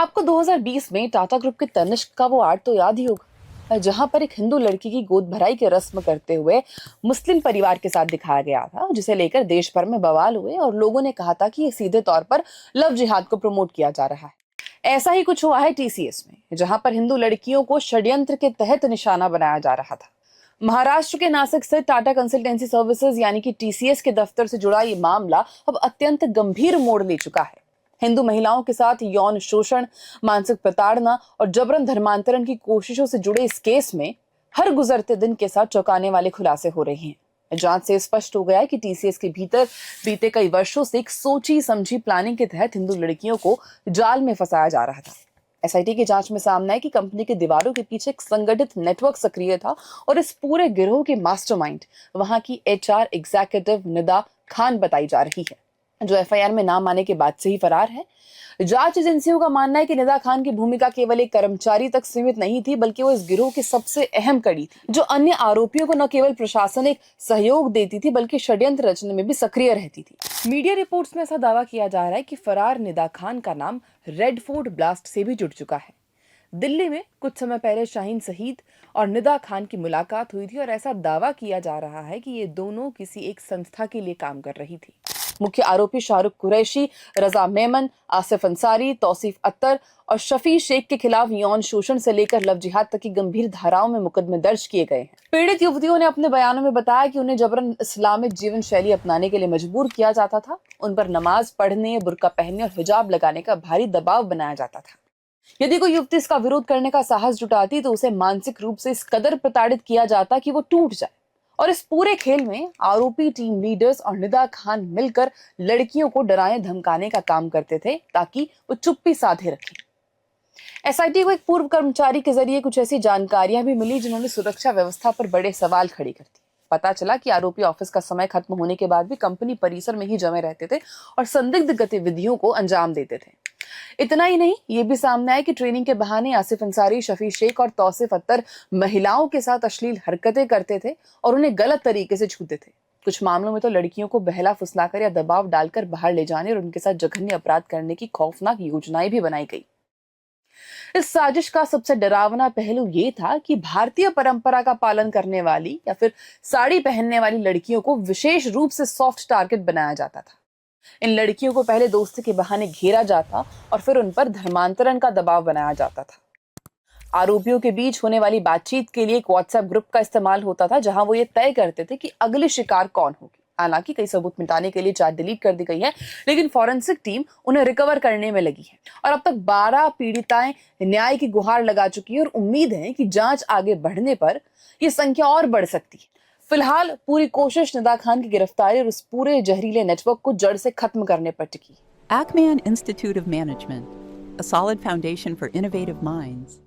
आपको 2020 में टाटा ग्रुप के तनिष्क का वो आर्ट तो याद ही होगा, जहां पर एक हिंदू लड़की की गोद भराई की रस्म करते हुए मुस्लिम परिवार के साथ दिखाया गया था, जिसे लेकर देश भर में बवाल हुए और लोगों ने कहा था कि ये सीधे तौर पर लव जिहाद को प्रमोट किया जा रहा है। ऐसा ही कुछ हुआ है टीसीएस में, जहां पर हिंदू लड़कियों को षड्यंत्र के तहत निशाना बनाया जा रहा था। महाराष्ट्र के नासिक स्थित टाटा कंसल्टेंसी सर्विसेज यानी कि टीसीएस के दफ्तर से जुड़ा ये मामला अब अत्यंत गंभीर मोड़ ले चुका है। हिंदू महिलाओं के साथ यौन शोषण, मानसिक प्रताड़ना और जबरन धर्मांतरण की कोशिशों से जुड़े इस केस में हर गुजरते दिन के साथ चौंकाने वाले खुलासे हो रहे हैं। जांच से स्पष्ट हो गया है कि टीसीएस के भीतर बीते कई वर्षों से एक सोची समझी प्लानिंग के तहत हिंदू लड़कियों को जाल में फंसाया जा रहा था। एसआईटी की जांच में सामने है कि कंपनी के दीवारों के पीछे एक संगठित नेटवर्क सक्रिय था और इस पूरे गिरोह के मास्टरमाइंड वहां की एचआर एग्जीक्यूटिव निदा खान बताई जा रही है, जो एफआईआर में नाम आने के बाद से ही फरार है। जांच एजेंसियों का मानना है कि निदा खान की भूमिका केवल एक कर्मचारी तक सीमित नहीं थी, बल्कि वो इस गिरोह की सबसे अहम कड़ी थी, जो अन्य आरोपियों को न केवल प्रशासनिक सहयोग देती थी, बल्कि षड्यंत्र रचने में भी सक्रिय रहती थी। मीडिया रिपोर्ट्स में ऐसा दावा किया जा रहा है कि फरार निदा खान का नाम रेड फोर्ट ब्लास्ट से भी जुड़ चुका है। दिल्ली में कुछ समय पहले शाहीन शहीद और निदा खान की मुलाकात हुई थी और ऐसा दावा किया जा रहा है कि ये दोनों किसी एक संस्था के लिए काम कर रही थी। मुख्य आरोपी शाहरुख कुरैशी, रजा मेमन, आसिफ अंसारी, तौसीफ अख्तर और शफी शेख के खिलाफ यौन शोषण से लेकर लव जिहाद तक की गंभीर धाराओं में मुकदमे दर्ज किए गए हैं। पीड़ित युवतियों ने अपने बयानों में बताया कि उन्हें जबरन इस्लामिक जीवन शैली अपनाने के लिए मजबूर किया जाता था। उन पर नमाज पढ़ने, बुर्का पहनने और हिजाब लगाने का भारी दबाव बनाया जाता था। यदि कोई युवती इसका विरोध करने का साहस जुटाती तो उसे मानसिक रूप से इस कदर प्रताड़ित किया जाता कि वो टूट जाए। और इस पूरे खेल में आरोपी टीम लीडर्स और निदा खान मिलकर लड़कियों को डराने धमकाने का काम करते थे, ताकि वो चुप्पी साधे रखें। एसआईटी को एक पूर्व कर्मचारी के जरिए कुछ ऐसी जानकारियां भी मिली जिन्होंने सुरक्षा व्यवस्था पर बड़े सवाल खड़े कर दिए। पता चला कि आरोपी ऑफिस का समय खत्म होने के बाद भी कंपनी परिसर में ही जमे रहते थे और संदिग्ध गतिविधियों को अंजाम देते थे। इतना ही नहीं, ये भी सामने आया कि ट्रेनिंग के बहाने आसिफ अंसारी, शफी शेख और तौसीफ अख्तर महिलाओं के साथ अश्लील हरकतें करते थे और उन्हें गलत तरीके से छूते थे। कुछ मामलों में तो लड़कियों को बहला फुसलाकर या दबाव डालकर बाहर ले जाने और उनके साथ जघन्य अपराध करने की खौफनाक योजनाएं भी बनाई गई। इस साजिश का सबसे डरावना पहलू ये था कि भारतीय परंपरा का पालन करने वाली या फिर साड़ी पहनने वाली लड़कियों को विशेष रूप से सॉफ्ट टारगेट बनाया जाता था। इन लड़कियों को पहले दोस्ती के बहाने घेरा जाता और फिर उन पर धर्मांतरण का दबाव बनाया जाता था। आरोपियों के बीच होने वाली बातचीत के लिए एक व्हाट्सएप ग्रुप का इस्तेमाल होता था, जहां वो ये तय करते थे कि अगली शिकार कौन होगी। हालांकि कई सबूत मिटाने के लिए चार्ट डिलीट कर दी गई है, लेकिन फॉरेंसिक टीम उन्हें रिकवर करने में लगी है और अब तक 12 पीड़िताएं न्याय की गुहार लगा चुकी है और उम्मीद है कि जांच आगे बढ़ने पर यह संख्या और बढ़ सकती है। फिलहाल पूरी कोशिश निदा खान की गिरफ्तारी और उस पूरे जहरीले नेटवर्क को जड़ से खत्म करने पर टिकी। Ackman Institute of Management, a solid foundation for innovative minds.